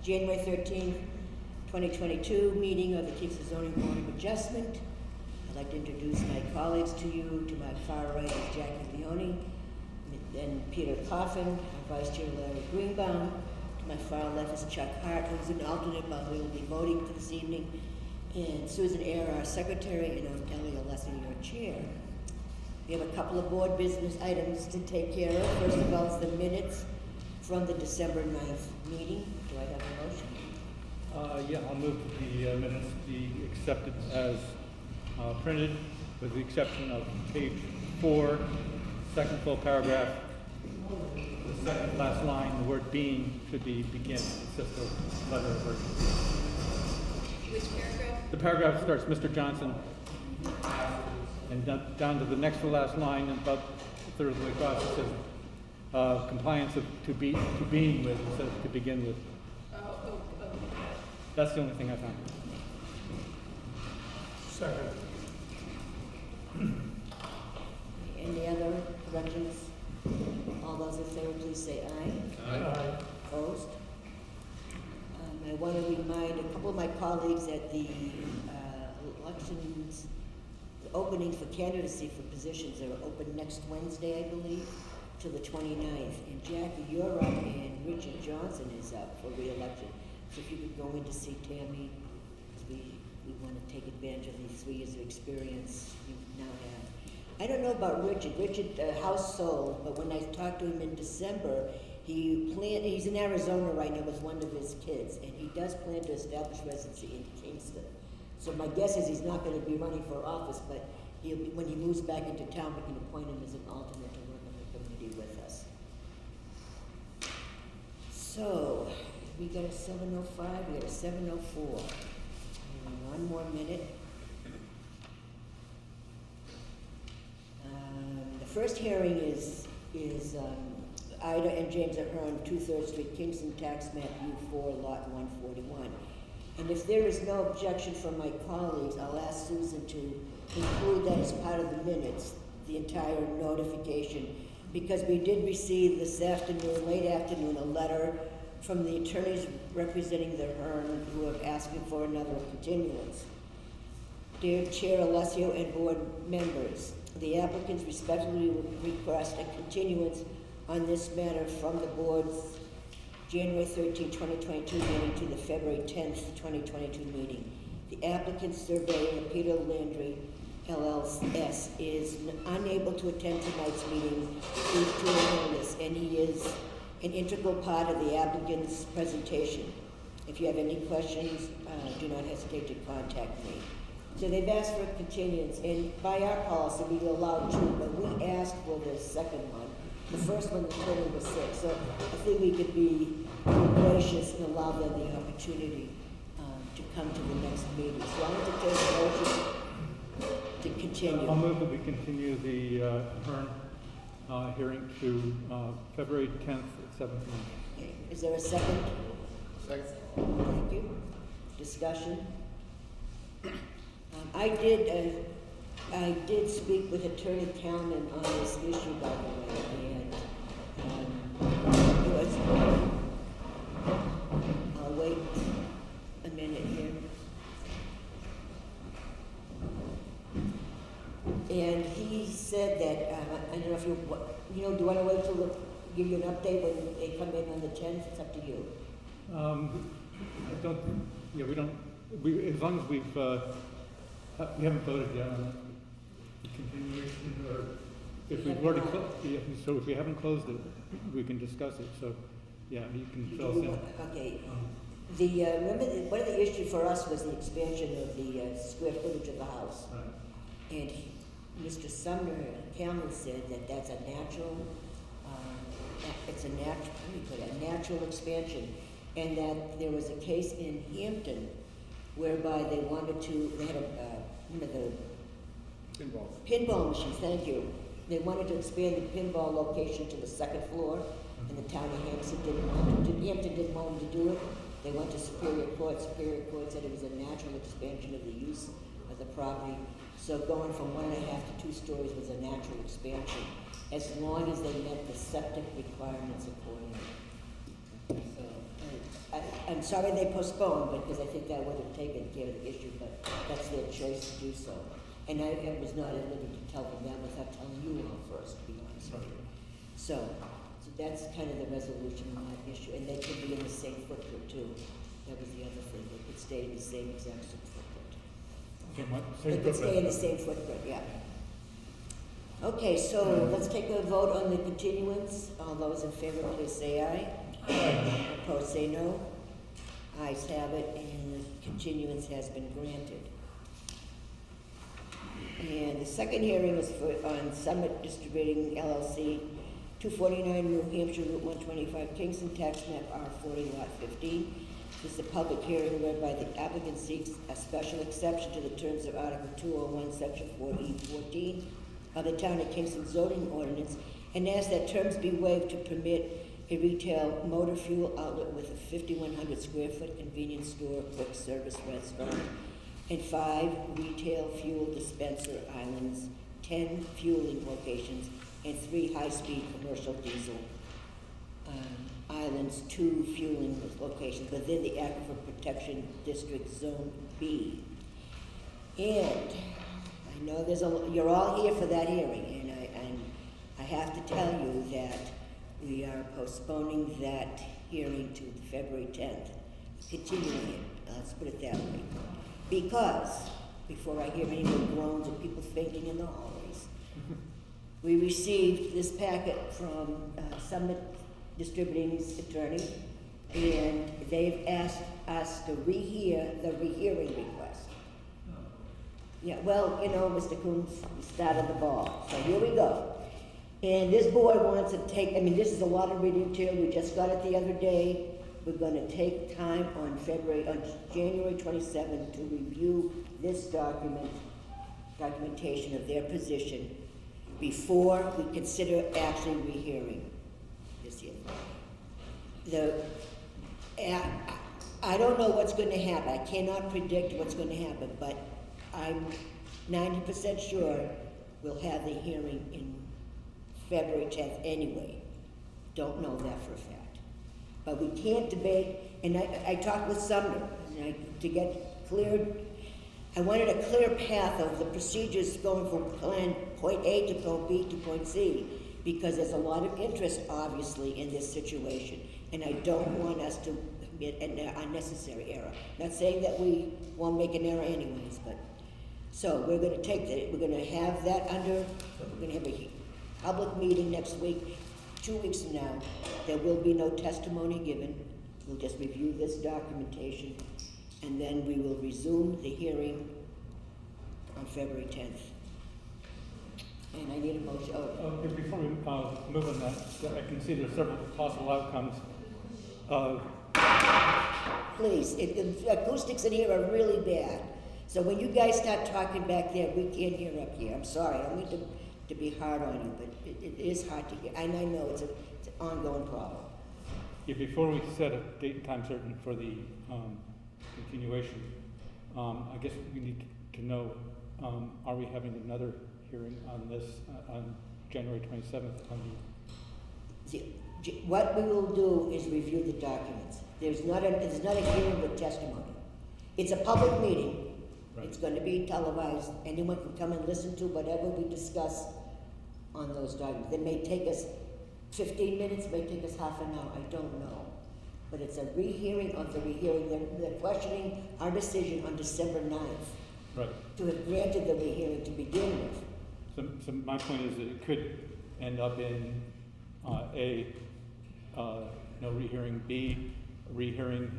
January 13th, 2022 meeting of the Kingston Zoning Board of Adjustment. I'd like to introduce my colleagues to you. To my far right is Jackie Leone, then Peter Coffin, our Vice Chair Larry Greenbaum. To my far left is Chuck Hart, who's an alternate, but we will be voting for this evening, and Susan Eyre, our Secretary, and I'm Ellie Alessi, your Chair. We have a couple of board business items to take care of. First of all is the minutes from the December 9th meeting. Do I have a motion? Yeah, I'll move that the minutes be accepted as printed, with the exception of page 4, second full paragraph, the second last line, the word being should be begin. It's just a letter of version. Which paragraph? The paragraph starts Mr. Johnson, and down to the next to last line, and about a third of the way across, it says compliance of to being with instead of to begin with. Oh. That's the only thing I found. Second. Any other corrections? All those in favor, please say aye. Aye. Opposed? I want to remind a couple of my colleagues that the elections, the openings for candidacy for positions are open next Wednesday, I believe, till the 29th. And Jackie, you're up, and Richard Johnson is up for re-election. So if you could go in to see Tammy, because we want to take advantage of these 3 years of experience you now have. I don't know about Richard. Richard, house sold, but when I talked to him in December, he's in Arizona right now with one of his kids, and he does plan to establish residency in Kingston. So my guess is he's not going to be running for office, but he'll be, when he moves back into town, we can appoint him as an alternate to work on the committee with us. So, we got a 7:05, we got a 7:04. One more minute. The first hearing is Ida and James Ahern, 2 3rd Street, Kingston, tax map U4, lot 141. And if there is no objection from my colleagues, I'll ask Susan to include that as part of the minutes, the entire notification, because we did receive this afternoon, late afternoon, a letter from the attorneys representing the Ahern who are asking for another continuance. Dear Chair Alessio and board members, the applicants respectfully request a continuance on this matter from the board's January 13, 2022 meeting to the February 10th, 2022 meeting. The applicant's surveyor, Peter Landry, LLS, is unable to attend tonight's meeting due to an illness, and he is an integral part of the applicant's presentation. If you have any questions, do not hesitate to contact me. So they've asked for a continuance, and by our policy, we allow 2, but we asked for the second one. The first one, the total was 6, so I think we could be gracious and allow them the opportunity to come to the next meeting. So I want to take a motion to continue. I'll move that we continue the Ahern hearing to February 10th at 7 p.m. Okay. Is there a second? Second. Thank you. Discussion? I did speak with Attorney Kalman on this issue, by the way, and I'll wait a minute here. And he said that, I don't know if do you want to wait till give you an update when they come in on the 10th? It's up to you. As long as we haven't voted yet on the continuation, or if we've already closed, so if we haven't closed it, we can discuss it. So, yeah, you can fill us in. Okay. Remember, one of the issues for us was the expansion of the square footage of the house. Right. And Mr. Sumner Cameron said that that's a natural, a natural expansion, and that there was a case in Hampton whereby they had one of the pinball machines, thank you. They wanted to expand the pinball location to the 2nd floor, and the town of Hampton didn't want them to do it. They went to Superior Court. Superior Court said it was a natural expansion of the use of the property. So going from 1.5 to 2 stories was a natural expansion, as long as they met the septic requirements accordingly. So I'm sorry they postponed, because I think that would have taken care of the issue, but that's their choice to do so. And I was not at liberty to tell them that without telling you all first, to be honest with you. So that's kind of the resolution on that issue, and they could be in the same footprint too. That was the other thing, they could stay in the same exact footprint. Same what? They Same could stay in the footprint. same footprint, yeah. Okay, so let's take a vote on the continuance. All those in favor, please say aye. Aye. Opposed, say no. Ayes have it, and the continuance has been granted. And the second hearing is on Summit Distributing LLC, 249 New Hampshire Route 125, Kingston, tax map R40, lot 15. This is a public hearing whereby the applicant seeks a special exception to the terms of Article 201, Section 4E14 of the Town of Kingston zoning ordinance, and asks that terms be waived to permit a retail motor fuel outlet with a 5,100 square foot convenience store, quick service restaurant, and 5 retail fuel dispenser islands, 10 fueling locations, and 3 high-speed commercial diesel islands, 2 fueling locations within the Aquifer Protection District Zone B. And I know you're all here for that hearing, and I have to tell you that we are postponing that hearing to February 10th, continuing it, let's put it that way. Because, before I hear any more groans of people fainting in the hallways, we received this packet from Summit Distributing's attorney, and they've asked us to rehear the rehearing request. Yeah, well, you know, Mr. Coombs, we started the ball, so here we go. And this board wants to take, I mean, this is a lot of reading too, we just got it the other day. We're gonna take time on January 27th to review this documentation of their position before we consider actually rehearing this year. I don't know what's gonna happen, I cannot predict what's gonna happen, but I'm 90% sure we'll have the hearing in February 10th anyway. Don't know that for a fact. But we can't debate, and I talked with Sumner, and to get cleared, I wanted a clear path of the procedures going from point A to point B to point C, because there's a lot of interest, obviously, in this situation, and I don't want us to commit an unnecessary error. Not saying that we won't make an error anyways, but, so we're gonna take that, we're gonna have that we're gonna have a public meeting next week. 2 weeks from now, there will be no testimony given. We'll just review this documentation, and then we will resume the hearing on February 10th. And I need a motion. Before we move on that, I can see there's several possible outcomes. Please, the acoustics in here are really bad. So when you guys start talking back there, we can't hear up here. I'm sorry, I don't mean to be hard on you, but it is hard to hear, and I know it's an ongoing problem. Yeah, before we set a date and time certain for the continuation, I guess we need to know, are we having another hearing on this on January 27th? What we will do is review the documents. There's not a hearing with testimony. It's a public meeting. Right. It's going to be televised. Anyone can come and listen to whatever we discuss on those documents. It may take us 15 minutes, may take us half an hour, I don't know. But it's a rehearing of the rehearing. They're questioning our decision on December 9th. Right. To have granted the rehearing to begin with. So my point is that it could end up in no rehearing, B, a rehearing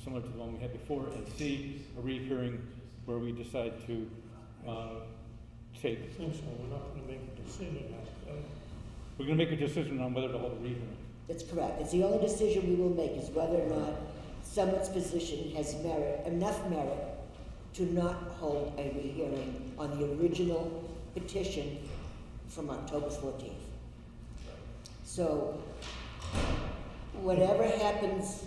similar to the one we had before, and C, a rehearing where we decide to take. I think so, we're not gonna make a decision now. We're gonna make a decision on whether to hold a rehearing. That's correct. It's the only decision we will make is whether or not Summit's position has enough merit to not hold a rehearing on the original petition from October 14th. So, whatever happens,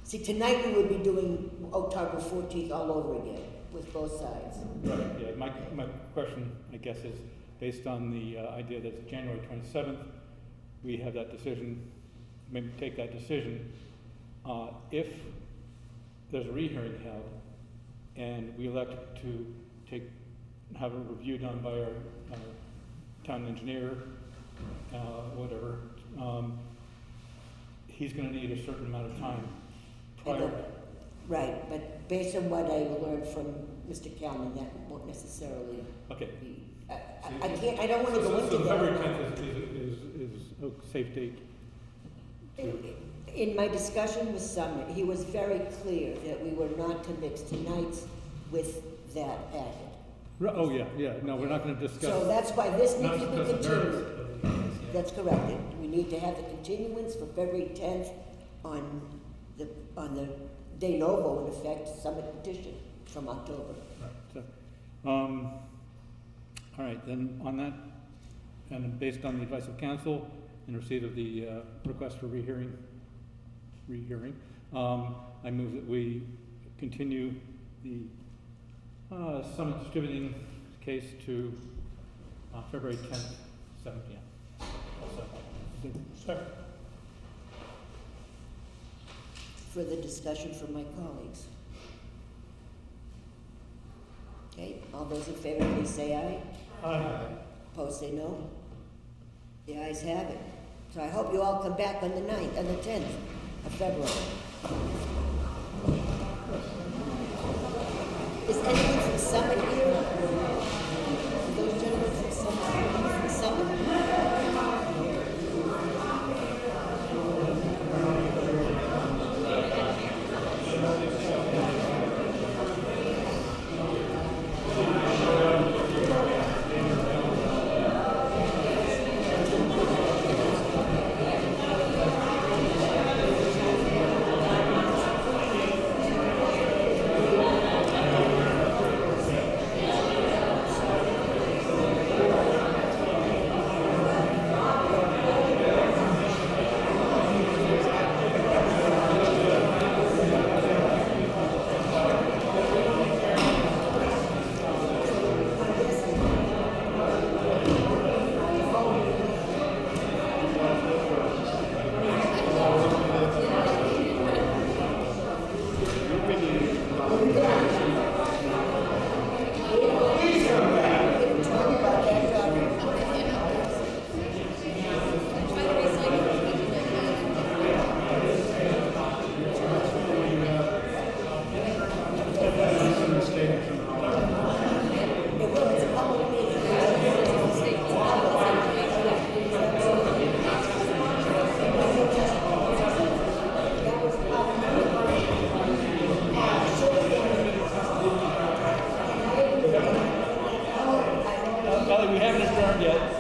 see, tonight we would be doing October 14th all over again with both sides. Right. Yeah. My question, I guess, is based on the idea that it's January 27th. We have that decision. Maybe take that decision. If there's a rehearing held and we elect to have a review done by our town engineer, whatever, he's gonna need a certain amount of time prior. Right, but based on what I learned from Mr. Calman, that won't necessarily Okay. be, I can't, I don't wanna go into So February that. 10th is a safe date. In my discussion with Summer, he was very clear that we were not to mix tonight's with that added. Oh, yeah, no, we're not gonna So discuss. that's why this needs Not to be because of continued. nerves. That's correct. We need to have the continuance for February 10th on the de novo, in effect, summit petition from October. Right, so, all right, then on that, and based on the advice of council and receipt of the request for rehearing, I move that we continue the Summit Distributing case to February 10th, 7 p.m. Second. Further discussion from my colleagues. Okay, all those in favor, please say aye. Aye. Opposed, say no. The ayes have it. So I hope you all come back on the 9th, on the 10th of February. Is anyone from Summit here? Are those gentlemen from Summit? From Summit? Ellie, we haven't adjourned yet.